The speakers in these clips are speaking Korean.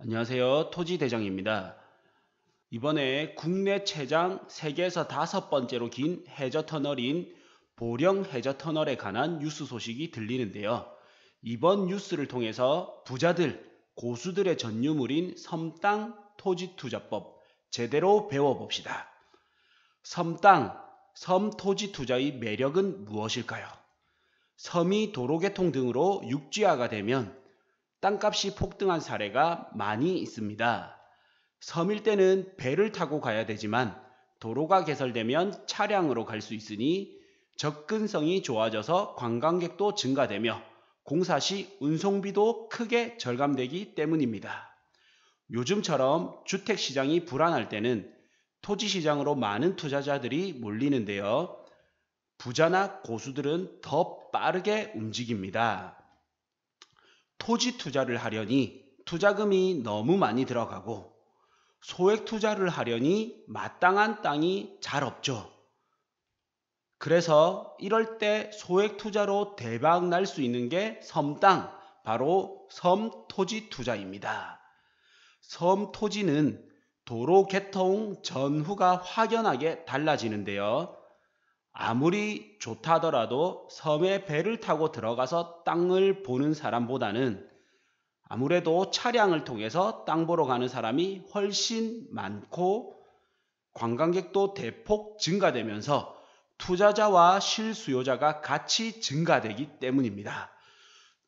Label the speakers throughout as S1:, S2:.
S1: 안녕하세요. 토지대장입니다. 이번에 국내 최장 세계에서 5번째로 긴 해저터널인 보령 해저터널에 관한 뉴스 소식이 들리는데요. 이번 뉴스를 통해서 부자들, 고수들의 전유물인 섬땅 토지투자법 제대로 배워봅시다. 섬땅, 섬토지투자의 매력은 무엇일까요? 섬이 도로개통 등으로 육지화가 되면 땅값이 폭등한 사례가 많이 있습니다. 섬일 때는 배를 타고 가야 되지만 도로가 개설되면 차량으로 갈 수 있으니 접근성이 좋아져서 관광객도 증가되며 공사 시 운송비도 크게 절감되기 때문입니다. 요즘처럼 주택시장이 불안할 때는 토지시장으로 많은 투자자들이 몰리는데요. 부자나 고수들은 더 빠르게 움직입니다. 토지 투자를 하려니 투자금이 너무 많이 들어가고 소액 투자를 하려니 마땅한 땅이 잘 없죠. 그래서 이럴 때 소액 투자로 대박 날 수 있는 게 섬땅, 바로 섬토지 투자입니다. 섬토지는 도로 개통 전후가 확연하게 달라지는데요. 아무리 좋다 하더라도 섬에 배를 타고 들어가서 땅을 보는 사람보다는 아무래도 차량을 통해서 땅 보러 가는 사람이 훨씬 많고 관광객도 대폭 증가되면서 투자자와 실수요자가 같이 증가되기 때문입니다.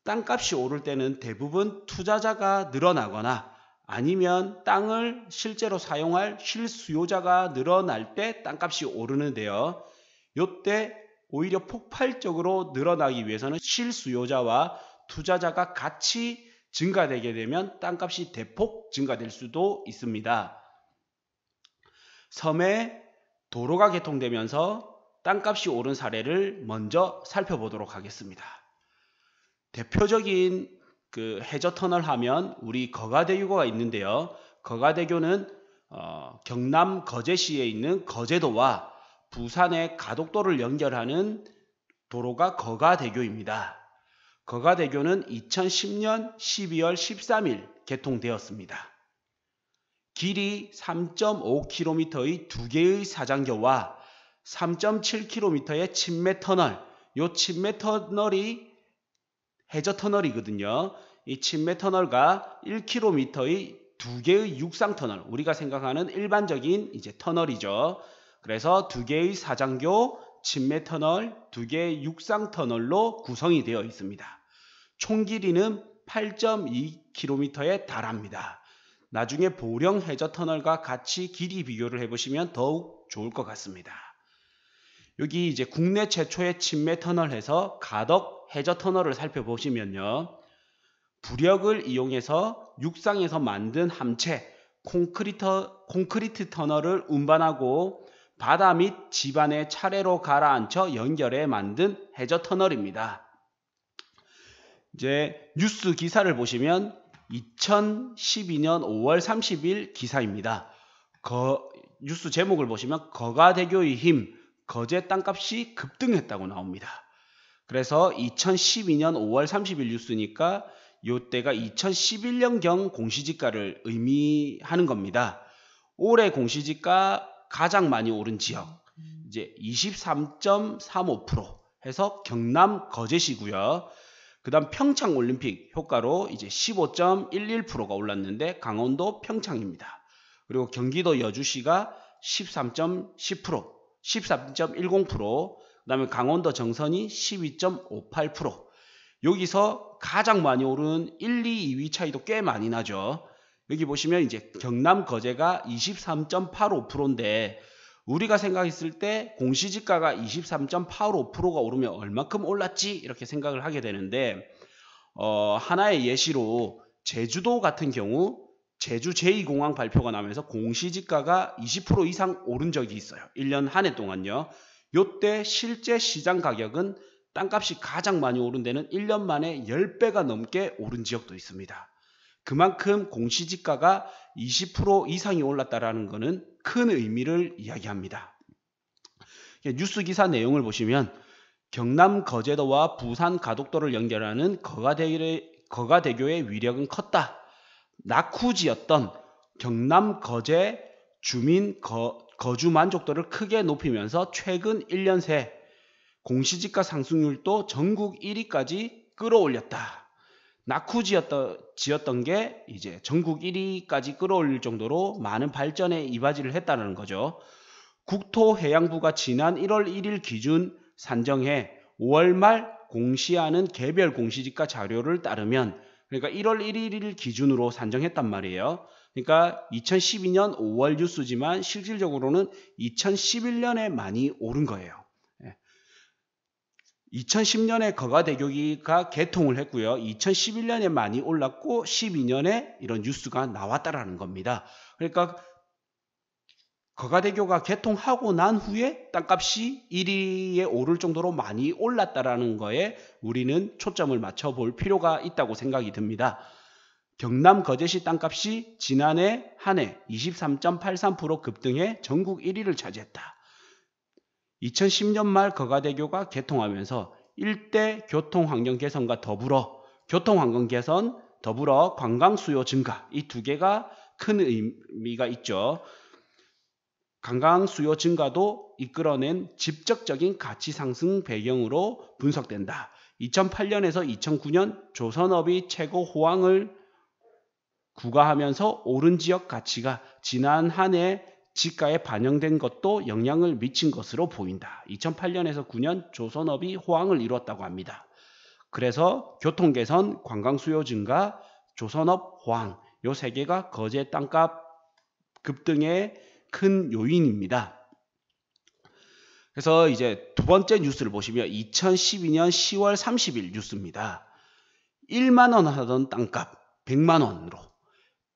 S1: 땅값이 오를 때는 대부분 투자자가 늘어나거나 아니면 땅을 실제로 사용할 실수요자가 늘어날 때 땅값이 오르는데요. 이때 오히려 폭발적으로 늘어나기 위해서는 실수요자와 투자자가 같이 증가되게 되면 땅값이 대폭 증가될 수도 있습니다. 섬에 도로가 개통되면서 땅값이 오른 사례를 먼저 살펴보도록 하겠습니다. 대표적인 해저터널 하면 우리 거가대교가 있는데요. 거가대교는 경남 거제시에 있는 거제도와 부산의 가덕도를 연결하는 도로가 거가대교입니다. 거가대교는 2010년 12월 13일 개통되었습니다. 길이 3.5km의 두 개의 사장교와 3.7km의 침매터널, 이 침매터널이 해저터널이거든요. 이 침매터널과 1km의 두 개의 육상터널, 우리가 생각하는 일반적인 터널이죠. 그래서 두 개의 사장교, 침매터널, 두 개의 육상터널로 구성이 되어 있습니다. 총 길이는 8.2km에 달합니다. 나중에 보령 해저터널과 같이 길이 비교를 해보시면 더욱 좋을 것 같습니다. 여기 이제 국내 최초의 침매터널에서 가덕 해저터널을 살펴보시면요. 부력을 이용해서 육상에서 만든 함체, 콘크리트 터널을 운반하고 바다 및 지반에 차례로 가라앉혀 연결해 만든 해저터널입니다. 이제 뉴스 기사를 보시면 2012년 5월 30일 기사입니다. 뉴스 제목을 보시면 거가대교의 힘, 거제 땅값이 급등했다고 나옵니다. 그래서 2012년 5월 30일 뉴스니까 이때가 2011년경 공시지가를 의미하는 겁니다. 올해 공시지가 가장 많이 오른 지역 이제 23.35% 해서 경남 거제시고요. 그다음 평창 올림픽 효과로 이제 15.11%가 올랐는데 강원도 평창입니다. 그리고 경기도 여주시가 13.10%, 13.10%, 그다음에 강원도 정선이 12.58%. 여기서 가장 많이 오른 1, 2, 2위 차이도 꽤 많이 나죠. 여기 보시면 이제 경남 거제가 23.85%인데 우리가 생각했을 때 공시지가가 23.85%가 오르면 얼마큼 올랐지? 이렇게 생각을 하게 되는데 하나의 예시로 제주도 같은 경우 제주 제2공항 발표가 나면서 공시지가가 20% 이상 오른 적이 있어요. 1년 한 해 동안요. 이때 실제 시장 가격은 땅값이 가장 많이 오른 데는 1년 만에 10배가 넘게 오른 지역도 있습니다. 그만큼 공시지가가 20% 이상이 올랐다는 것은 큰 의미를 이야기합니다. 뉴스 기사 내용을 보시면 경남 거제도와 부산 가덕도를 연결하는 거가대교의 위력은 컸다. 낙후지였던 경남 거제 주민 거주 만족도를 크게 높이면서 최근 1년 새 공시지가 상승률도 전국 1위까지 끌어올렸다. 낙후지였던 게 이제 전국 1위까지 끌어올릴 정도로 많은 발전에 이바지를 했다는 거죠. 국토해양부가 지난 1월 1일 기준 산정해 5월 말 공시하는 개별 공시지가 자료를 따르면, 그러니까 1월 1일 기준으로 산정했단 말이에요. 그러니까 2012년 5월 뉴스지만 실질적으로는 2011년에 많이 오른 거예요. 2010년에 거가대교가 개통을 했고요. 2011년에 많이 올랐고 12년에 이런 뉴스가 나왔다라는 겁니다. 그러니까 거가대교가 개통하고 난 후에 땅값이 1위에 오를 정도로 많이 올랐다라는 거에 우리는 초점을 맞춰볼 필요가 있다고 생각이 듭니다. 경남 거제시 땅값이 지난해 한 해 23.83% 급등해 전국 1위를 차지했다. 2010년 말 거가대교가 개통하면서 일대 교통환경 개선과 더불어 교통환경 개선, 더불어 관광 수요 증가, 이 두 개가 큰 의미가 있죠. 관광 수요 증가도 이끌어낸 직접적인 가치 상승 배경으로 분석된다. 2008년에서 2009년 조선업이 최고 호황을 구가하면서 오른 지역 가치가 지난 한 해 지가에 반영된 것도 영향을 미친 것으로 보인다. 2008년에서 9년 조선업이 호황을 이뤘다고 합니다. 그래서 교통개선, 관광수요 증가, 조선업 호황, 요 세 개가 거제 땅값 급등의 큰 요인입니다. 그래서 이제 두 번째 뉴스를 보시면 2012년 10월 30일 뉴스입니다. 1만 원 하던 땅값 100만 원으로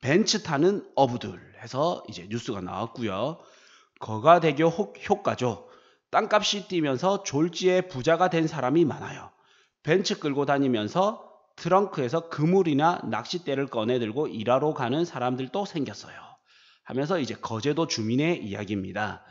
S1: 벤츠 타는 어부들 해서 이제 뉴스가 나왔고요. 거가대교 효과죠. 땅값이 뛰면서 졸지에 부자가 된 사람이 많아요. 벤츠 끌고 다니면서 트렁크에서 그물이나 낚싯대를 꺼내들고 일하러 가는 사람들도 생겼어요. 하면서 이제 거제도 주민의 이야기입니다.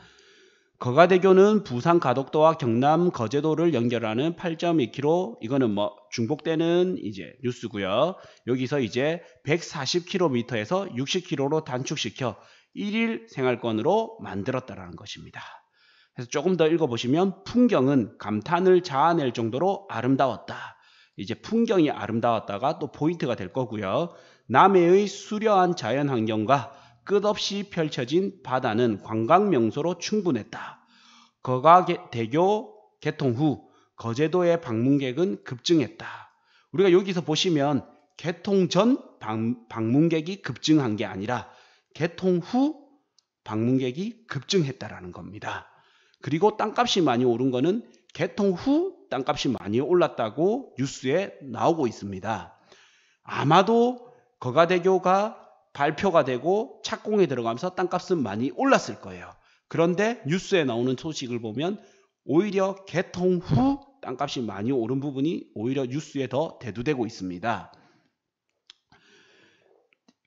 S1: 거가대교는 부산 가덕도와 경남 거제도를 연결하는 8.2km, 이거는 중복되는 이제 뉴스고요. 여기서 이제 140km에서 60km로 단축시켜 1일 생활권으로 만들었다라는 것입니다. 그래서 조금 더 읽어보시면 풍경은 감탄을 자아낼 정도로 아름다웠다. 이제 풍경이 아름다웠다가 또 포인트가 될 거고요. 남해의 수려한 자연환경과 끝없이 펼쳐진 바다는 관광 명소로 충분했다. 거가대교 개통 후 거제도의 방문객은 급증했다. 우리가 여기서 보시면 개통 전 방문객이 급증한 게 아니라 개통 후 방문객이 급증했다라는 겁니다. 그리고 땅값이 많이 오른 거는 개통 후 땅값이 많이 올랐다고 뉴스에 나오고 있습니다. 아마도 거가대교가 발표가 되고 착공에 들어가면서 땅값은 많이 올랐을 거예요. 그런데 뉴스에 나오는 소식을 보면 오히려 개통 후 땅값이 많이 오른 부분이 오히려 뉴스에 더 대두되고 있습니다.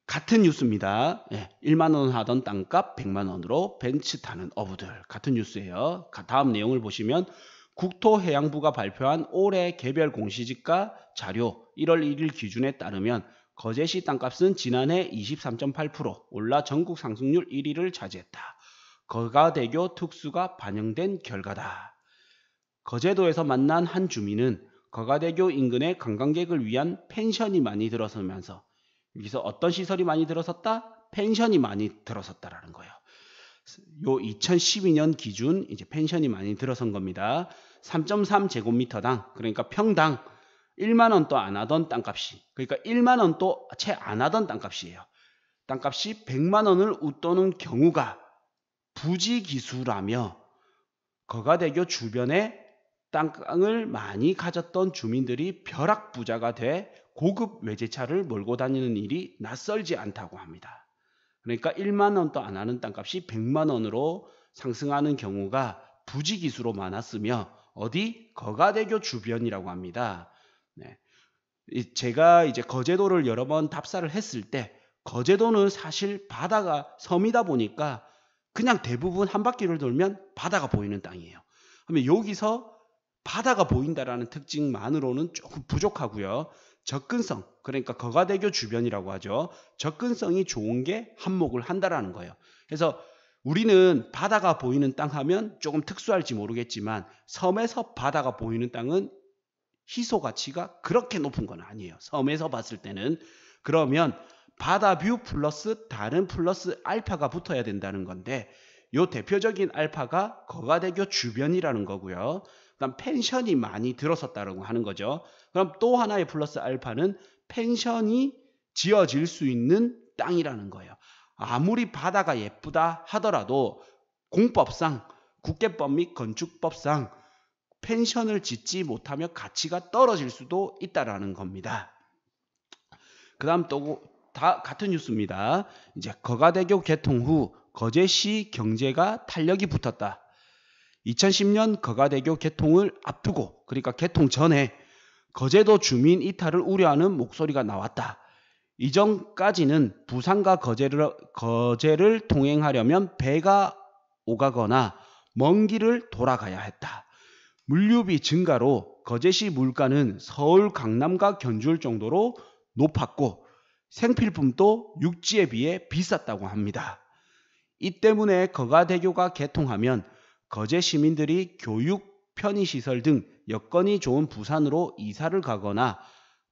S1: 같은 뉴스입니다. 1만 원 하던 땅값 100만 원으로 벤츠 타는 어부들, 같은 뉴스예요. 다음 내용을 보시면 국토해양부가 발표한 올해 개별 공시지가 자료 1월 1일 기준에 따르면 거제시 땅값은 지난해 23.8% 올라 전국 상승률 1위를 차지했다. 거가대교 특수가 반영된 결과다. 거제도에서 만난 한 주민은 거가대교 인근에 관광객을 위한 펜션이 많이 들어서면서, 여기서 어떤 시설이 많이 들어섰다? 펜션이 많이 들어섰다라는 거예요. 요 2012년 기준 이제 펜션이 많이 들어선 겁니다. 3.3제곱미터당, 그러니까 평당 1만 원도 안 하던 땅값이, 그러니까 1만 원도 채 안 하던 땅값이에요. 땅값이 100만 원을 웃도는 경우가 부지기수라며 거가대교 주변에 땅을 많이 가졌던 주민들이 벼락부자가 돼 고급 외제차를 몰고 다니는 일이 낯설지 않다고 합니다. 그러니까 1만 원도 안 하는 땅값이 100만 원으로 상승하는 경우가 부지기수로 많았으며 어디? 거가대교 주변이라고 합니다. 제가 이제 거제도를 여러 번 답사를 했을 때 거제도는 사실 바다가 섬이다 보니까 그냥 대부분 한 바퀴를 돌면 바다가 보이는 땅이에요. 그러면 여기서 바다가 보인다라는 특징만으로는 조금 부족하고요. 접근성, 그러니까 거가대교 주변이라고 하죠. 접근성이 좋은 게 한몫을 한다라는 거예요. 그래서 우리는 바다가 보이는 땅 하면 조금 특수할지 모르겠지만 섬에서 바다가 보이는 땅은 희소 가치가 그렇게 높은 건 아니에요. 섬에서 봤을 때는. 그러면 바다뷰 플러스 다른 플러스 알파가 붙어야 된다는 건데 요 대표적인 알파가 거가대교 주변이라는 거고요. 그다음 펜션이 많이 들어섰다고 하는 거죠. 그럼 또 하나의 플러스 알파는 펜션이 지어질 수 있는 땅이라는 거예요. 아무리 바다가 예쁘다 하더라도 공법상, 국계법 및 건축법상 펜션을 짓지 못하면 가치가 떨어질 수도 있다라는 겁니다. 그 다음 또 같은 뉴스입니다. 이제 거가대교 개통 후 거제시 경제가 탄력이 붙었다. 2010년 거가대교 개통을 앞두고, 그러니까 개통 전에 거제도 주민 이탈을 우려하는 목소리가 나왔다. 이전까지는 부산과 거제를 통행하려면 배가 오가거나 먼 길을 돌아가야 했다. 물류비 증가로 거제시 물가는 서울 강남과 견주올 정도로 높았고 생필품도 육지에 비해 비쌌다고 합니다. 이 때문에 거가대교가 개통하면 거제 시민들이 교육, 편의시설 등 여건이 좋은 부산으로 이사를 가거나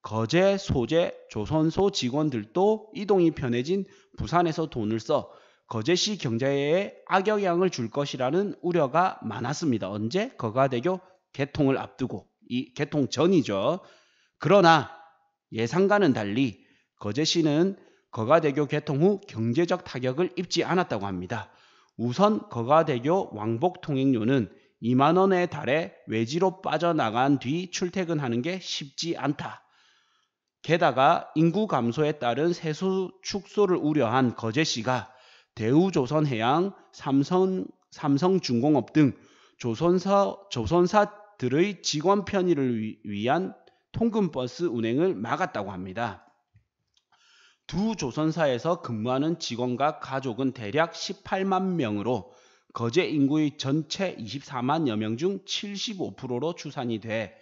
S1: 거제 소재 조선소 직원들도 이동이 편해진 부산에서 돈을 써 거제시 경제에 악영향을 줄 것이라는 우려가 많았습니다. 언제? 거가대교 개통을 앞두고, 이 개통 전이죠. 그러나 예상과는 달리 거제시는 거가대교 개통 후 경제적 타격을 입지 않았다고 합니다. 우선 거가대교 왕복 통행료는 2만 원에 달해 외지로 빠져나간 뒤 출퇴근하는 게 쉽지 않다. 게다가 인구 감소에 따른 세수 축소를 우려한 거제시가 대우조선해양, 삼성중공업 등 조선사들의 직원 편의를 위한 통근버스 운행을 막았다고 합니다. 두 조선사에서 근무하는 직원과 가족은 대략 18만 명으로 거제 인구의 전체 24만여 명 중 75%로 추산이 돼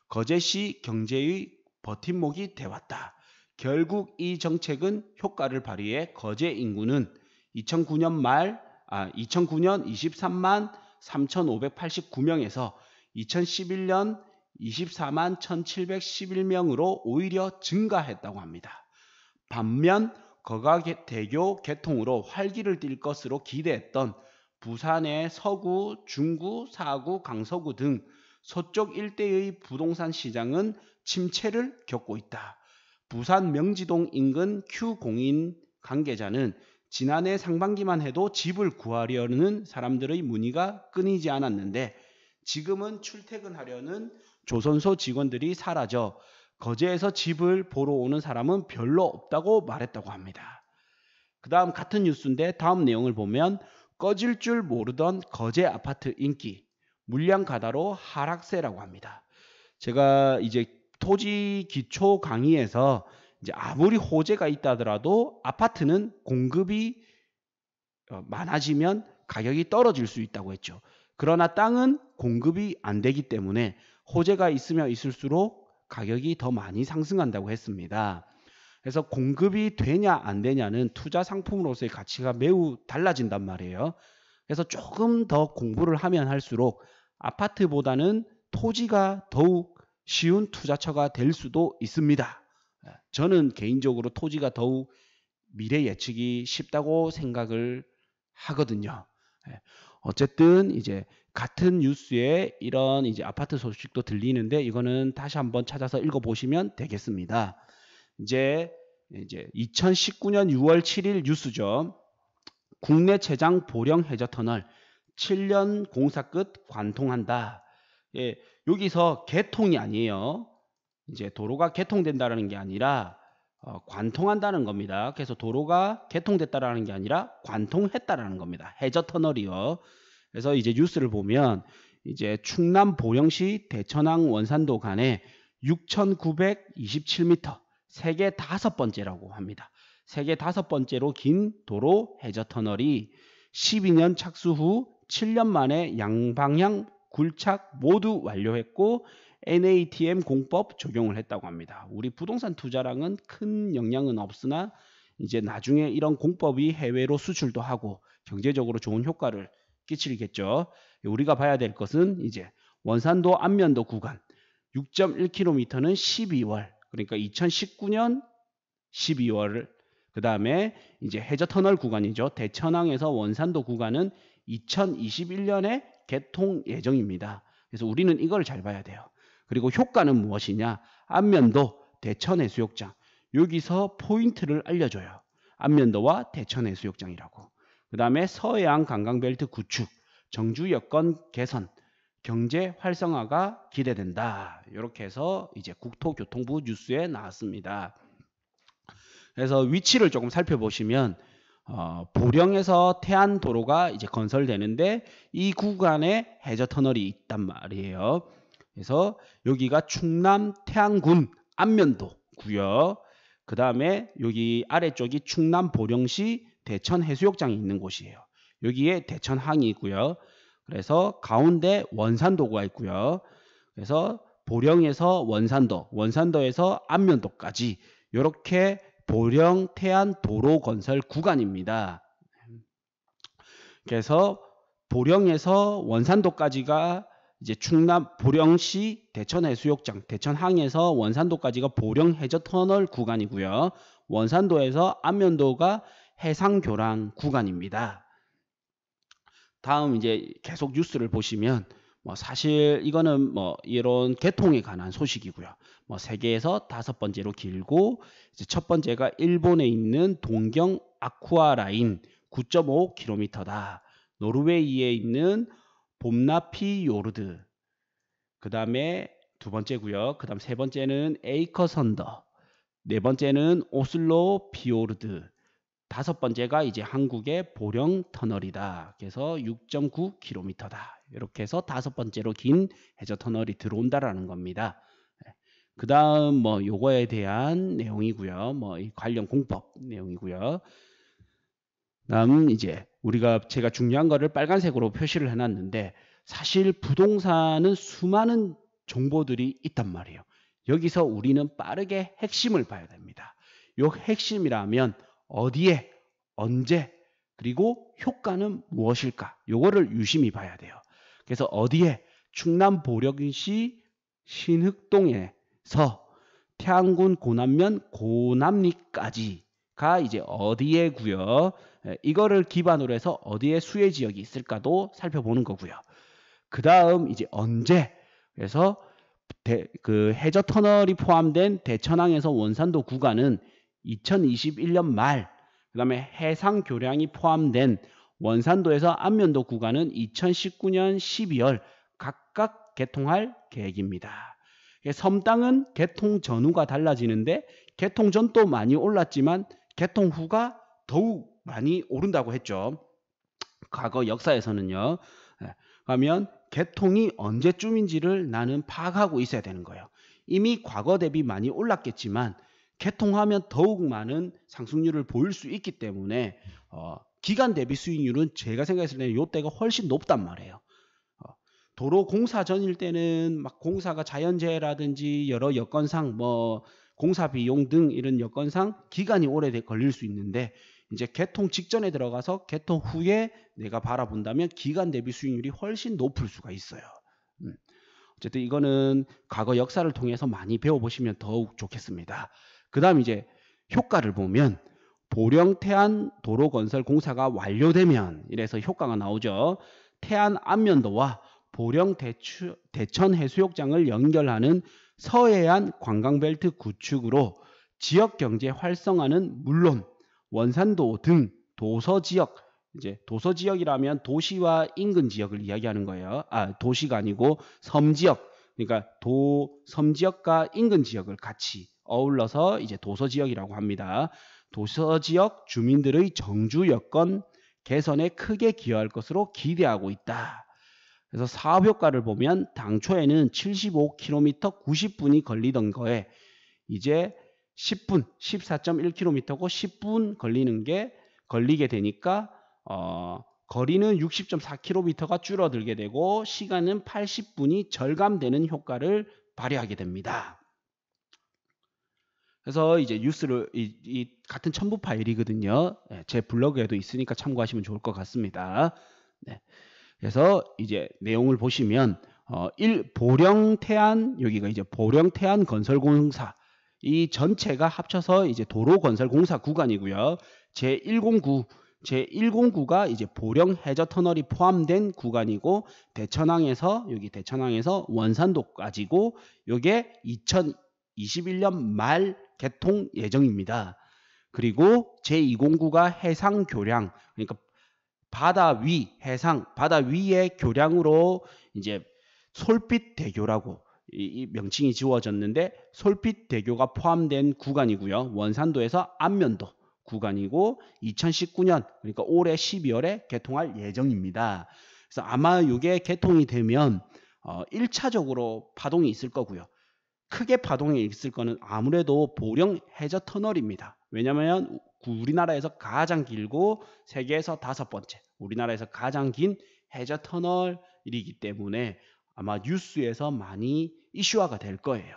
S1: 거제시 경제의 버팀목이 되었다. 결국 이 정책은 효과를 발휘해 거제 인구는 2009년 23만 3,589명에서 2011년 24만 1,711명으로 오히려 증가했다고 합니다. 반면 거가대교 개통으로 활기를 띨 것으로 기대했던 부산의 서구, 중구, 사구, 강서구 등 서쪽 일대의 부동산 시장은 침체를 겪고 있다. 부산 명지동 인근 Q공인 관계자는 지난해 상반기만 해도 집을 구하려는 사람들의 문의가 끊이지 않았는데 지금은 출퇴근하려는 조선소 직원들이 사라져 거제에서 집을 보러 오는 사람은 별로 없다고 말했다고 합니다. 그 다음 같은 뉴스인데 다음 내용을 보면 꺼질 줄 모르던 거제 아파트 인기, 물량 가다로 하락세라고 합니다. 제가 이제 토지 기초 강의에서 이제 아무리 호재가 있다 하더라도 아파트는 공급이 많아지면 가격이 떨어질 수 있다고 했죠. 그러나 땅은 공급이 안 되기 때문에 호재가 있으면 있을수록 가격이 더 많이 상승한다고 했습니다. 그래서 공급이 되냐 안 되냐는 투자 상품으로서의 가치가 매우 달라진단 말이에요. 그래서 조금 더 공부를 하면 할수록 아파트보다는 토지가 더욱 쉬운 투자처가 될 수도 있습니다. 저는 개인적으로 토지가 더욱 미래 예측이 쉽다고 생각을 하거든요. 어쨌든 이제 같은 뉴스에 이런 이제 아파트 소식도 들리는데 이거는 다시 한번 찾아서 읽어보시면 되겠습니다. 이제 2019년 6월 7일 뉴스죠. 국내 최장 보령 해저터널 7년 공사 끝 관통한다. 예, 여기서 개통이 아니에요. 이제 도로가 개통된다는 게 아니라 관통한다는 겁니다. 그래서 도로가 개통됐다라는 게 아니라 관통했다라는 겁니다. 해저터널이요. 그래서 이제 뉴스를 보면 이제 충남 보령시 대천항 원산도 간에 6,927m, 세계 5번째라고 합니다. 세계 5번째로 긴 도로 해저터널이 12년 착수 후 7년 만에 양방향 굴착 모두 완료했고 NATM 공법 적용을 했다고 합니다. 우리 부동산 투자랑은 큰 영향은 없으나 이제 나중에 이런 공법이 해외로 수출도 하고 경제적으로 좋은 효과를 끼치겠죠. 우리가 봐야 될 것은 이제 원산도 안면도 구간 6.1km는 12월, 그러니까 2019년 12월, 그 다음에 이제 해저터널 구간이죠. 대천항에서 원산도 구간은 2021년에 개통 예정입니다. 그래서 우리는 이걸 잘 봐야 돼요. 그리고 효과는 무엇이냐? 안면도, 대천해수욕장. 여기서 포인트를 알려줘요. 안면도와 대천해수욕장이라고. 그 다음에 서해안 관광벨트 구축, 정주 여건 개선, 경제 활성화가 기대된다. 이렇게 해서 이제 국토교통부 뉴스에 나왔습니다. 그래서 위치를 조금 살펴보시면 보령에서 태안도로가 이제 건설되는데 이 구간에 해저터널이 있단 말이에요. 그래서 여기가 충남 태안군 안면도고요. 그 다음에 여기 아래쪽이 충남 보령시 대천해수욕장이 있는 곳이에요. 여기에 대천항이고요. 그래서 가운데 원산도가 있고요. 그래서 보령에서 원산도, 원산도에서 안면도까지 이렇게 보령 태안 도로 건설 구간입니다. 그래서 보령에서 원산도까지가 이제 충남 보령시 대천해수욕장, 대천항에서 원산도까지가 보령 해저터널 구간이고요. 원산도에서 안면도가 해상교량 구간입니다. 다음 이제 계속 뉴스를 보시면 사실 이거는 이런 개통에 관한 소식이고요. 세계에서 5번째로 길고 이제 첫 번째가 일본에 있는 동경 아쿠아 라인 9.5km다. 노르웨이에 있는 봄나피 요르드. 그 다음에 두 번째고요. 그 다음 세 번째는 에이커선더. 네 번째는 오슬로 피오르드. 다섯 번째가 이제 한국의 보령 터널이다. 그래서 6.9km다. 이렇게 해서 다섯 번째로 긴 해저 터널이 들어온다라는 겁니다. 그 다음 요거에 대한 내용이고요. 이 관련 공법 내용이고요. 다음 이제 제가 중요한 거를 빨간색으로 표시를 해놨는데 사실 부동산은 수많은 정보들이 있단 말이에요. 여기서 우리는 빠르게 핵심을 봐야 됩니다. 요 핵심이라면 어디에, 언제, 그리고 효과는 무엇일까? 요거를 유심히 봐야 돼요. 그래서 어디에? 충남 보령시 신흑동에서 태안군 고남면 고남리까지가 이제 어디에고요. 이거를 기반으로 해서 어디에 수혜 지역이 있을까도 살펴보는 거고요. 그 다음 이제 언제? 그래서 그 해저 터널이 포함된 대천항에서 원산도 구간은 2021년 말, 그 다음에 해상 교량이 포함된 원산도에서 안면도 구간은 2019년 12월 각각 개통할 계획입니다. 섬땅은 개통 전후가 달라지는데 개통 전도 많이 올랐지만 개통 후가 더욱 많이 오른다고 했죠. 과거 역사에서는요. 그러면 개통이 언제쯤인지를 나는 파악하고 있어야 되는 거예요. 이미 과거 대비 많이 올랐겠지만 개통하면 더욱 많은 상승률을 보일 수 있기 때문에 기간 대비 수익률은 제가 생각했을 때는 이때가 훨씬 높단 말이에요. 도로 공사 전일 때는 막 공사가 자연재해라든지 여러 여건상 공사 비용 등 이런 여건상 기간이 오래 걸릴 수 있는데 이제 개통 직전에 들어가서 개통 후에 내가 바라본다면 기간 대비 수익률이 훨씬 높을 수가 있어요. 어쨌든 이거는 과거 역사를 통해서 많이 배워보시면 더욱 좋겠습니다. 그 다음 이제 효과를 보면 보령 태안 도로 건설 공사가 완료되면 이래서 효과가 나오죠. 태안 안면도와 보령 대천 해수욕장을 연결하는 서해안 관광벨트 구축으로 지역 경제 활성화는 물론 원산도 등 도서지역, 이제 도서지역이라면 도시와 인근 지역을 이야기하는 거예요. 도시가 아니고 섬지역, 그러니까 섬지역과 인근 지역을 같이 어울러서 이제 도서지역이라고 합니다. 도서지역 주민들의 정주 여건 개선에 크게 기여할 것으로 기대하고 있다. 그래서 사업 효과를 보면 당초에는 75km 90분이 걸리던 거에 이제 10분, 14.1km고 10분 걸리게 되니까 거리는 60.4km가 줄어들게 되고 시간은 80분이 절감되는 효과를 발휘하게 됩니다. 그래서 이제 뉴스를 이 같은 첨부 파일이거든요. 네, 제 블로그에도 있으니까 참고하시면 좋을 것 같습니다. 네. 그래서 이제 내용을 보시면 보령태안, 여기가 이제 보령태안 건설공사, 이 전체가 합쳐서 이제 도로건설공사 구간이고요. 제109가 이제 보령 해저터널이 포함된 구간이고, 여기 대천항에서 원산도까지고, 요게 2021년 말 개통 예정입니다. 그리고 제209가 해상교량, 그러니까 바다 위의 교량으로 이제 솔빛대교라고 이 명칭이 지워졌는데, 솔빛대교가 포함된 구간이고요. 원산도에서 안면도 구간이고 2019년, 그러니까 올해 12월에 개통할 예정입니다. 그래서 아마 이게 개통이 되면 1차적으로 파동이 있을 거고요. 크게 파동이 있을 거는 아무래도 보령 해저터널입니다. 왜냐하면 우리나라에서 가장 길고 세계에서 5번째, 우리나라에서 가장 긴 해저터널이기 때문에 아마 뉴스에서 많이 이슈화가 될 거예요.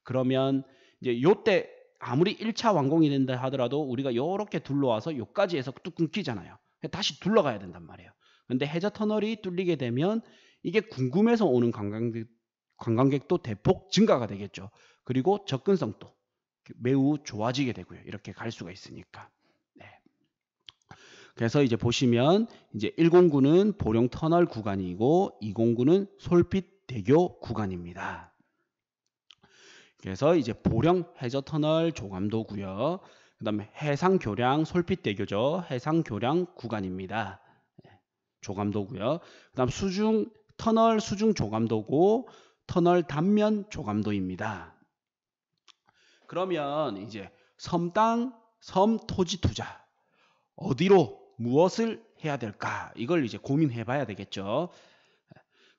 S1: 그러면 이제 요때 아무리 1차 완공이 된다 하더라도 우리가 요렇게 둘러와서 요까지 해서 뚝 끊기잖아요. 다시 둘러가야 된단 말이에요. 근데 해저터널이 뚫리게 되면 이게 궁금해서 오는 관광객도 대폭 증가가 되겠죠. 그리고 접근성도 매우 좋아지게 되고요. 이렇게 갈 수가 있으니까. 네. 그래서 이제 보시면 이제 109는 보령터널 구간이고 209는 솔빛대교 구간입니다. 그래서 이제 보령 해저터널 조감도고요. 그다음에 해상교량 솔빛대교죠. 해상교량 구간입니다. 조감도고요. 그다음 터널 수중 조감도고 터널 단면 조감도입니다. 그러면 이제 섬 토지 투자 어디로 무엇을 해야 될까? 이걸 이제 고민해 봐야 되겠죠.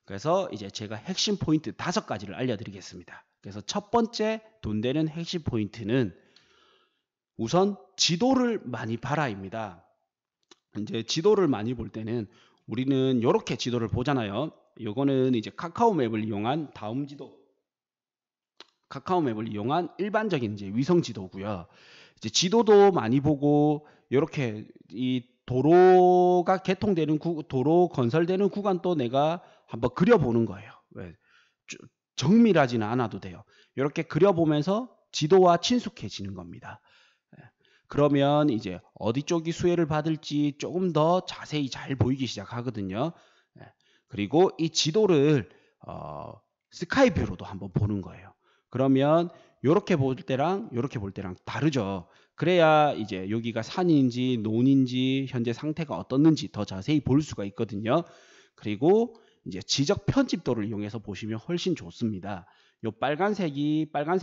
S1: 그래서 이제 제가 핵심 포인트 5가지를 알려드리겠습니다. 그래서 첫 번째 돈 되는 핵심 포인트는 우선 지도를 많이 봐라입니다. 이제 지도를 많이 볼 때는 우리는 이렇게 지도를 보잖아요. 요거는 이제 카카오맵을 이용한 카카오맵을 이용한 일반적인 이제 위성 지도고요. 이제 지도도 많이 보고 이렇게 이 도로가 개통되는 도로 건설되는 구간도 내가 한번 그려보는 거예요. 왜? 정밀하지는 않아도 돼요. 이렇게 그려보면서 지도와 친숙해지는 겁니다. 그러면 이제 어디 쪽이 수혜를 받을지 조금 더 자세히 잘 보이기 시작하거든요. 그리고 이 지도를 스카이뷰로도 한번 보는 거예요. 그러면 이렇게 볼 때랑 이렇게 볼 때랑 다르죠. 그래야 이제 여기가 산인지 논인지 현재 상태가 어떻는지 더 자세히 볼 수가 있거든요. 그리고 이제 지적 편집도를 이용해서 보시면 훨씬 좋습니다. 요 빨간색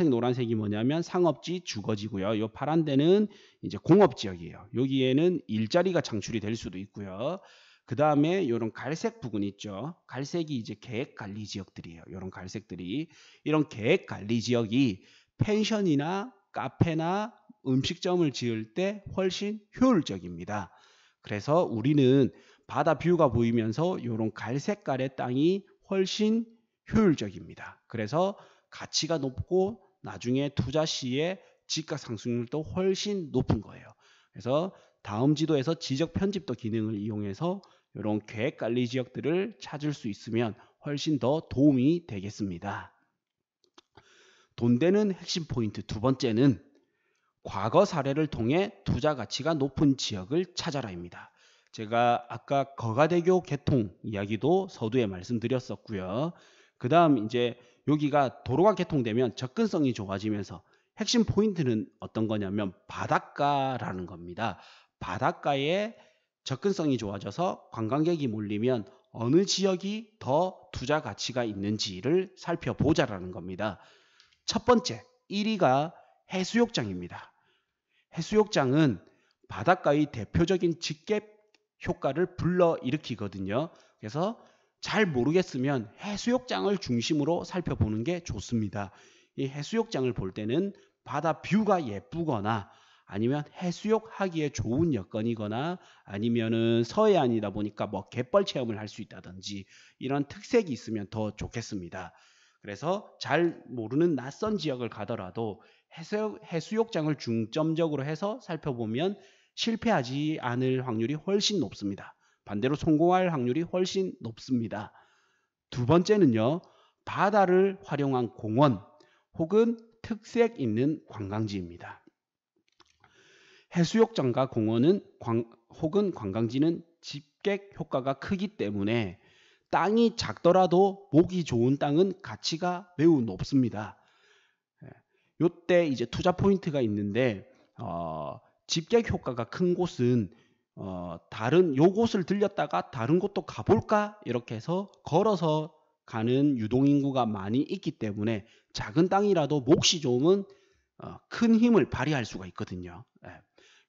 S1: 노란색이 뭐냐면 상업지 주거지고요. 요 파란 데는 이제 공업 지역이에요. 여기에는 일자리가 창출이 될 수도 있고요. 그 다음에 이런 갈색 부분 있죠. 갈색이 이제 계획 관리 지역들이에요. 이런 갈색들이. 이런 계획 관리 지역이 펜션이나 카페나 음식점을 지을 때 훨씬 효율적입니다. 그래서 우리는 바다 뷰가 보이면서 이런 갈색깔의 땅이 훨씬 효율적입니다. 그래서 가치가 높고 나중에 투자 시에 지가 상승률도 훨씬 높은 거예요. 그래서 다음 지도에서 지적 편집도 기능을 이용해서 이런 계획 관리 지역들을 찾을 수 있으면 훨씬 더 도움이 되겠습니다. 돈 되는 핵심 포인트 2번째는 과거 사례를 통해 투자 가치가 높은 지역을 찾아라입니다. 제가 아까 거가대교 개통 이야기도 서두에 말씀드렸었고요. 그 다음 이제 여기가 도로가 개통되면 접근성이 좋아지면서 핵심 포인트는 어떤 거냐면 바닷가라는 겁니다. 바닷가에 접근성이 좋아져서 관광객이 몰리면 어느 지역이 더 투자 가치가 있는지를 살펴보자라는 겁니다. 첫 번째 1위가 해수욕장입니다. 해수욕장은 바닷가의 대표적인 직계 효과를 불러일으키거든요. 그래서 잘 모르겠으면 해수욕장을 중심으로 살펴보는 게 좋습니다. 이 해수욕장을 볼 때는 바다 뷰가 예쁘거나 아니면 해수욕하기에 좋은 여건이거나 아니면은 서해안이다 보니까 뭐 갯벌 체험을 할 수 있다든지 이런 특색이 있으면 더 좋겠습니다. 그래서 잘 모르는 낯선 지역을 가더라도 해수욕장을 중점적으로 해서 살펴보면 실패하지 않을 확률이 훨씬 높습니다. 반대로 성공할 확률이 훨씬 높습니다. 두 번째는요, 바다를 활용한 공원 혹은 특색 있는 관광지입니다. 해수욕장과 공원은 혹은 관광지는 집객 효과가 크기 때문에 땅이 작더라도 보기 좋은 땅은 가치가 매우 높습니다. 요때 이제 투자 포인트가 있는데 집객 효과가 큰 곳은 다른 요 곳을 들렸다가 다른 곳도 가볼까 이렇게 해서 걸어서 가는 유동인구가 많이 있기 때문에 작은 땅이라도 몫이 좋으면 큰 힘을 발휘할 수가 있거든요.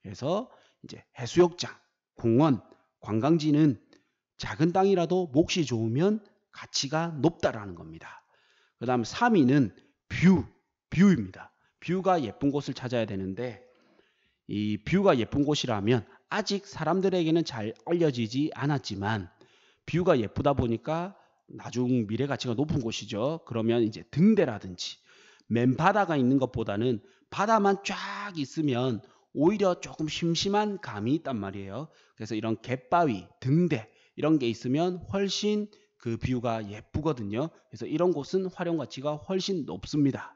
S1: 그래서 이제 해수욕장, 공원, 관광지는 작은 땅이라도 몫이 좋으면 가치가 높다라는 겁니다. 그 다음 3위는 뷰입니다. 뷰가 예쁜 곳을 찾아야 되는데 이 뷰가 예쁜 곳이라면 아직 사람들에게는 잘 알려지지 않았지만 뷰가 예쁘다 보니까 나중 미래 가치가 높은 곳이죠. 그러면 이제 등대라든지 맨바다가 있는 것보다는 바다만 쫙 있으면 오히려 조금 심심한 감이 있단 말이에요. 그래서 이런 갯바위, 등대 이런 게 있으면 훨씬 그 뷰가 예쁘거든요. 그래서 이런 곳은 활용 가치가 훨씬 높습니다.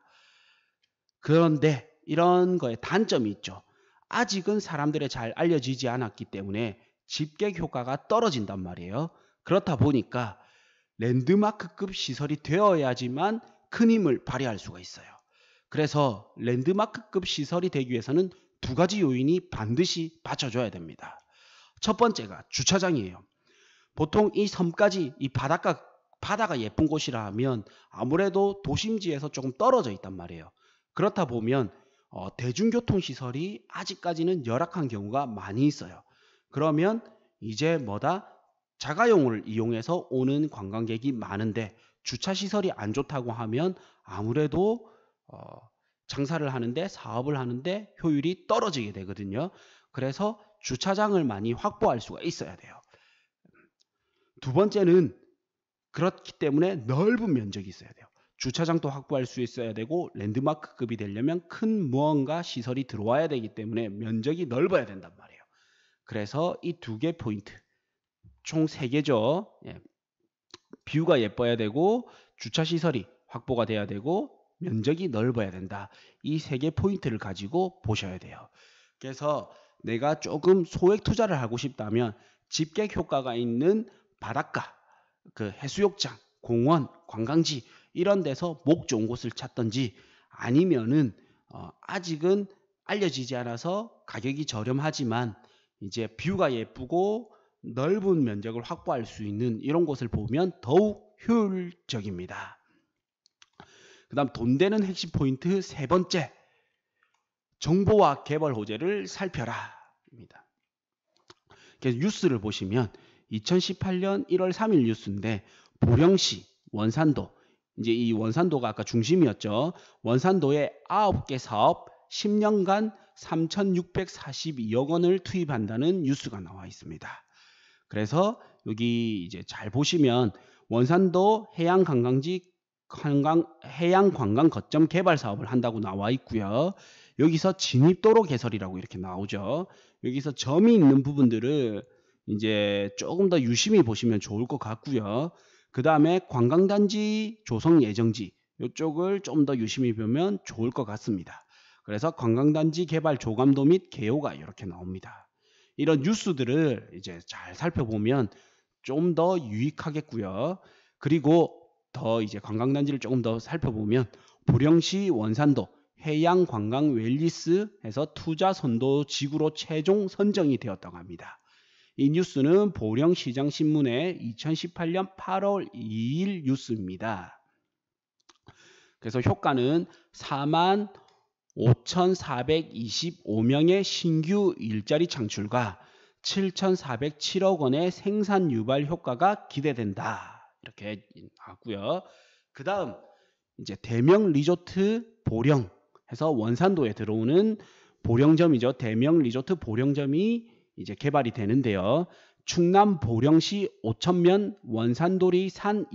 S1: 그런데 이런 거에 단점이 있죠. 아직은 사람들에 잘 알려지지 않았기 때문에 집객 효과가 떨어진단 말이에요. 그렇다 보니까 랜드마크급 시설이 되어야지만 큰 힘을 발휘할 수가 있어요. 그래서 랜드마크급 시설이 되기 위해서는 두 가지 요인이 반드시 받쳐줘야 됩니다. 첫 번째가 주차장이에요. 보통 이 섬까지 이 바다가 예쁜 곳이라 하면 아무래도 도심지에서 조금 떨어져 있단 말이에요. 그렇다 보면 대중교통시설이 아직까지는 열악한 경우가 많이 있어요. 그러면 이제 자가용을 이용해서 오는 관광객이 많은데 주차시설이 안 좋다고 하면 아무래도 장사를 하는데 사업을 하는데 효율이 떨어지게 되거든요. 그래서 주차장을 많이 확보할 수가 있어야 돼요. 두 번째는 그렇기 때문에 넓은 면적이 있어야 돼요. 주차장도 확보할 수 있어야 되고 랜드마크급이 되려면 큰 무언가 시설이 들어와야 되기 때문에 면적이 넓어야 된단 말이에요. 그래서 이 두 개 포인트 총 3개죠. 뷰가 예뻐야 되고 주차시설이 확보가 돼야 되고 면적이 넓어야 된다. 이 3개 포인트를 가지고 보셔야 돼요. 그래서 내가 조금 소액 투자를 하고 싶다면 집객 효과가 있는 바닷가, 그 해수욕장, 공원, 관광지 이런 데서 목 좋은 곳을 찾든지 아니면은 아직은 알려지지 않아서 가격이 저렴하지만 이제 뷰가 예쁘고 넓은 면적을 확보할 수 있는 이런 곳을 보면 더욱 효율적입니다. 그 다음 돈 되는 핵심 포인트 세 번째, 정보와 개발 호재를 살펴라 입니다. 그래서 뉴스를 보시면 2018년 1월 3일 뉴스인데 보령시 원산도, 이제 이 원산도가 아까 중심이었죠. 원산도에 9개 사업 10년간 3,642억 원을 투입한다는 뉴스가 나와 있습니다. 그래서 여기 이제 잘 보시면 원산도 해양 관광 거점 개발 사업을 한다고 나와 있고요. 여기서 진입도로 개설이라고 이렇게 나오죠. 여기서 점이 있는 부분들을 이제 조금 더 유심히 보시면 좋을 것 같고요. 그 다음에 관광단지 조성 예정지 이쪽을 좀 더 유심히 보면 좋을 것 같습니다. 그래서 관광단지 개발 조감도 및 개요가 이렇게 나옵니다. 이런 뉴스들을 이제 잘 살펴보면 좀 더 유익하겠고요. 그리고 더 이제 관광단지를 조금 더 살펴보면 보령시 원산도 해양관광 웰리스 해서 투자 선도 지구로 최종 선정이 되었다고 합니다. 이 뉴스는 보령시장신문의 2018년 8월 2일 뉴스입니다. 그래서 효과는 45,425명의 신규 일자리 창출과 7,407억 원의 생산 유발 효과가 기대된다. 이렇게 하고요. 그 다음 이제 대명 리조트 보령 해서 원산도에 들어오는 보령점이죠. 대명 리조트 보령점이 이제 개발이 되는데요. 충남 보령시 5천면 원산도리 산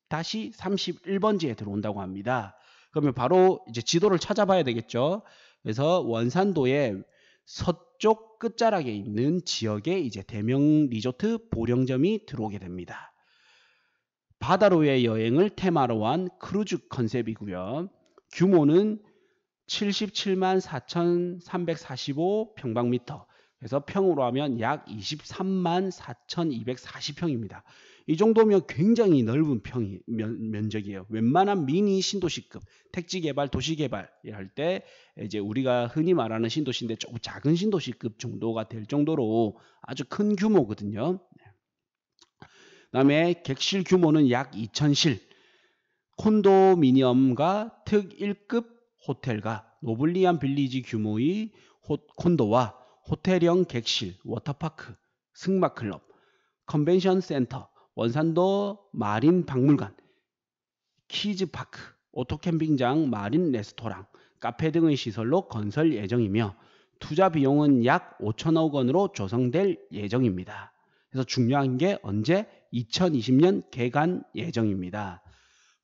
S1: 100-31번지에 들어온다고 합니다. 그러면 바로 이제 지도를 찾아봐야 되겠죠. 그래서 원산도의 서쪽 끝자락에 있는 지역에 이제 대명 리조트 보령점이 들어오게 됩니다. 바다로의 여행을 테마로 한 크루즈 컨셉이고요. 규모는 77만 4,345 평방미터. 그래서 평으로 하면 약 23만 4,240평입니다. 이 정도면 굉장히 넓은 면적이에요. 웬만한 미니 신도시급, 택지개발, 도시개발 할 때 이제 우리가 흔히 말하는 신도시인데 조금 작은 신도시급 정도가 될 정도로 아주 큰 규모거든요. 그다음에 객실 규모는 약 2,000실, 콘도미니엄과 특 1급 호텔과 노블리안 빌리지 규모의 콘도와 호텔형 객실, 워터파크, 승마클럽, 컨벤션 센터, 원산도 마린 박물관, 키즈파크, 오토캠핑장, 마린 레스토랑, 카페 등의 시설로 건설 예정이며 투자 비용은 약 5천억 원으로 조성될 예정입니다. 그래서 중요한 게 언제? 2020년 개관 예정입니다.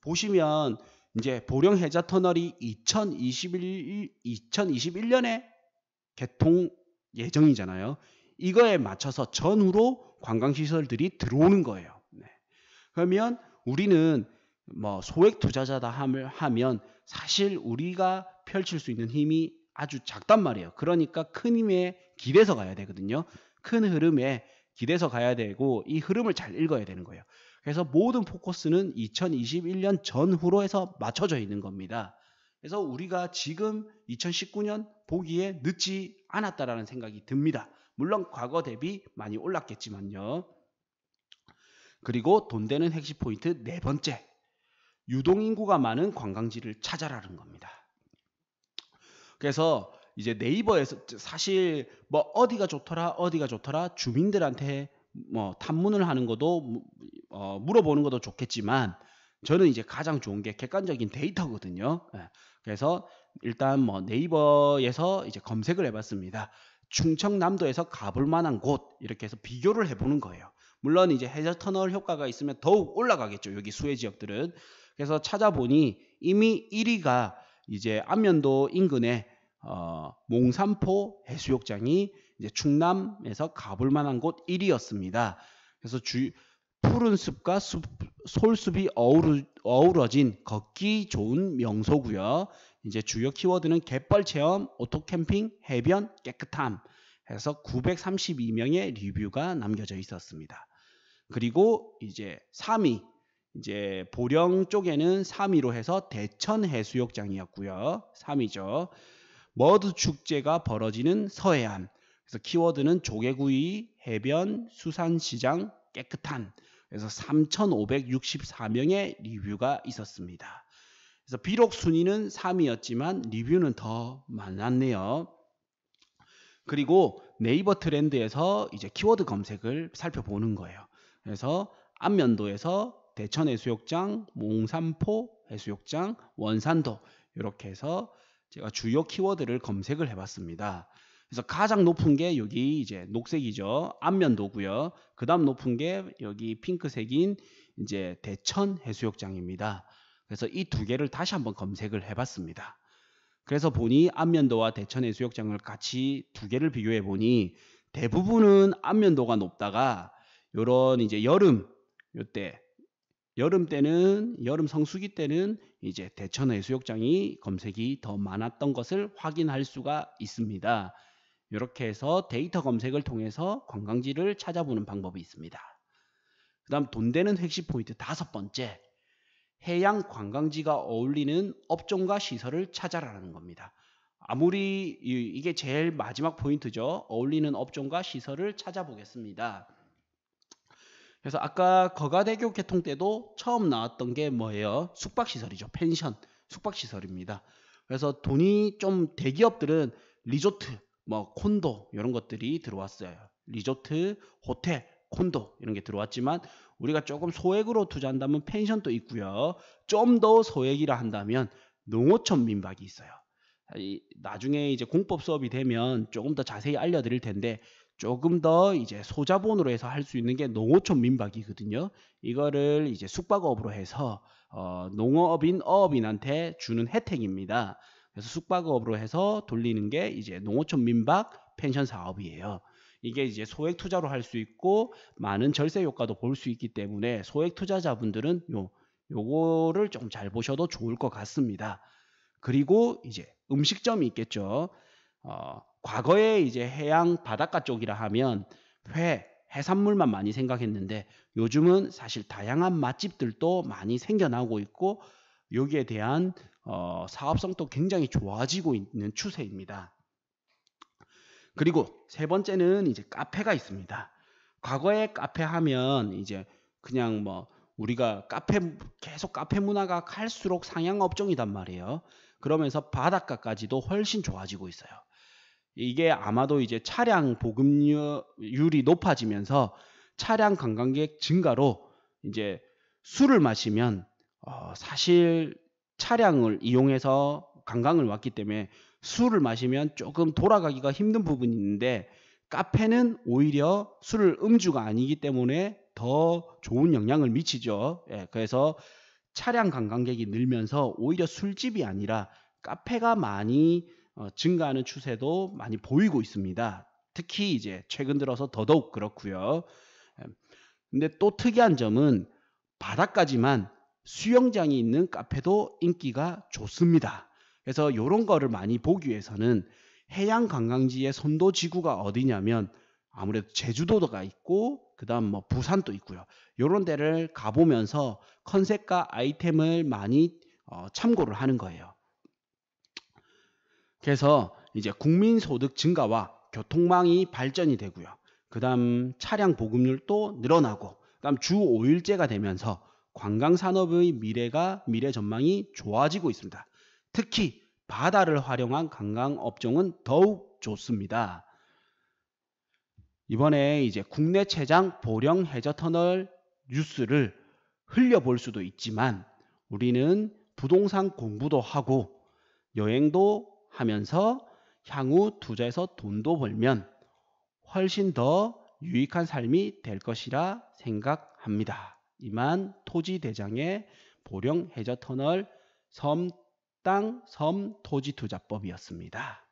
S1: 보시면 이제 보령 해저 터널이 2021년에 개통 예정이잖아요. 이거에 맞춰서 전후로 관광시설들이 들어오는 거예요. 네. 그러면 우리는 뭐 소액 투자자다 하면 사실 우리가 펼칠 수 있는 힘이 아주 작단 말이에요. 그러니까 큰 힘에 기대서 가야 되거든요. 큰 흐름에 기대서 가야 되고 이 흐름을 잘 읽어야 되는 거예요. 그래서 모든 포커스는 2021년 전후로 해서 맞춰져 있는 겁니다. 그래서 우리가 지금 2019년 보기에 늦지 않았다라는 생각이 듭니다. 물론 과거 대비 많이 올랐겠지만요. 그리고 돈 되는 핵심 포인트 네 번째, 유동인구가 많은 관광지를 찾아라는 겁니다. 그래서 이제 네이버에서 사실 뭐 어디가 좋더라 주민들한테 뭐 탐문을 하는 것도 물어보는 것도 좋겠지만 저는 이제 가장 좋은 게 객관적인 데이터거든요. 그래서 일단 뭐 네이버에서 이제 검색을 해봤습니다. 충청남도에서 가볼 만한 곳 이렇게 해서 비교를 해보는 거예요. 물론 이제 해저터널 효과가 있으면 더욱 올라가겠죠. 여기 수해 지역들은. 그래서 찾아보니 이미 1위가 이제 안면도 인근에 몽산포 해수욕장이 이제 충남에서 가볼 만한 곳 1위였습니다. 그래서 푸른 숲과 솔숲이 어우러진 걷기 좋은 명소고요. 이제 주요 키워드는 갯벌 체험, 오토캠핑, 해변, 깨끗함 해서 932명의 리뷰가 남겨져 있었습니다. 그리고 이제 3위, 이제 보령 쪽에는 3위로 해서 대천 해수욕장이었고요. 3위죠. 머드 축제가 벌어지는 서해안. 그래서 키워드는 조개구이, 해변, 수산시장, 깨끗한. 그래서 3,564명의 리뷰가 있었습니다. 그래서 비록 순위는 3위였지만 리뷰는 더 많았네요. 그리고 네이버 트렌드에서 이제 키워드 검색을 살펴보는 거예요. 그래서 안면도에서 대천 해수욕장, 몽산포 해수욕장, 원산도 이렇게 해서 제가 주요 키워드를 검색을 해봤습니다. 그래서 가장 높은 게 여기 이제 녹색이죠. 안면도고요. 그 다음 높은 게 여기 핑크색인 이제 대천 해수욕장입니다. 그래서 이 두 개를 다시 한번 검색을 해봤습니다. 그래서 보니 안면도와 대천 해수욕장을 같이 두 개를 비교해 보니 대부분은 안면도가 높다가 요런 이제 여름 때는 여름 성수기 때는 이제 대천 해수욕장이 검색이 더 많았던 것을 확인할 수가 있습니다. 이렇게 해서 데이터 검색을 통해서 관광지를 찾아보는 방법이 있습니다. 그 다음 돈 되는 핵심 포인트 다섯 번째, 해양 관광지가 어울리는 업종과 시설을 찾아라는 겁니다. 아무리 이게 제일 마지막 포인트죠. 어울리는 업종과 시설을 찾아보겠습니다. 그래서 아까 거가대교 개통 때도 처음 나왔던 게 뭐예요? 숙박시설이죠. 펜션, 숙박시설입니다. 그래서 돈이 좀 대기업들은 리조트, 뭐 콘도 이런 것들이 들어왔어요. 리조트, 호텔, 콘도 이런 게 들어왔지만 우리가 조금 소액으로 투자한다면 펜션도 있고요. 좀 더 소액이라 한다면 농어촌 민박이 있어요. 나중에 이제 공법 수업이 되면 조금 더 자세히 알려드릴 텐데 조금 더 이제 소자본으로 해서 할 수 있는 게 농어촌 민박이거든요. 이거를 이제 숙박업으로 해서 농어업인 어업인한테 주는 혜택입니다. 그래서 숙박업으로 해서 돌리는 게 이제 농어촌 민박 펜션 사업이에요. 이게 이제 소액 투자로 할 수 있고 많은 절세 효과도 볼 수 있기 때문에 소액 투자자분들은 요거를 좀 잘 보셔도 좋을 것 같습니다. 그리고 이제 음식점이 있겠죠. 과거에 이제 해양 바닷가 쪽이라 하면 해산물만 많이 생각했는데 요즘은 사실 다양한 맛집들도 많이 생겨나고 있고 여기에 대한 사업성도 굉장히 좋아지고 있는 추세입니다. 그리고 세 번째는 이제 카페가 있습니다. 과거에 카페 하면 이제 그냥 뭐 우리가 계속 카페 문화가 갈수록 상향 업종이단 말이에요. 그러면서 바닷가까지도 훨씬 좋아지고 있어요. 이게 아마도 이제 차량 보급률이 높아지면서 차량 관광객 증가로 이제 술을 마시면 사실 차량을 이용해서 관광을 왔기 때문에 술을 마시면 조금 돌아가기가 힘든 부분이 있는데 카페는 오히려 음주가 아니기 때문에 더 좋은 영향을 미치죠. 예, 그래서 차량 관광객이 늘면서 오히려 술집이 아니라 카페가 많이 증가하는 추세도 많이 보이고 있습니다. 특히 이제 최근 들어서 더더욱 그렇고요. 근데 또 특이한 점은 바닥까지만 수영장이 있는 카페도 인기가 좋습니다. 그래서 이런 거를 많이 보기 위해서는 해양 관광지의 선도 지구가 어디냐면 아무래도 제주도가 있고 그다음 뭐 부산도 있고요. 이런 데를 가보면서 컨셉과 아이템을 많이 참고를 하는 거예요. 그래서 이제 국민소득 증가와 교통망이 발전이 되고요. 그다음 차량 보급률도 늘어나고 그다음 주 5일제가 되면서 관광산업의 미래 전망이 좋아지고 있습니다. 특히 바다를 활용한 관광업종은 더욱 좋습니다. 이번에 이제 국내 최장 보령 해저터널 뉴스를 흘려볼 수도 있지만 우리는 부동산 공부도 하고 여행도 하면서 향후 투자해서 돈도 벌면 훨씬 더 유익한 삶이 될 것이라 생각합니다. 이만 토지대장의 보령 해저터널 섬 토지투자법이었습니다.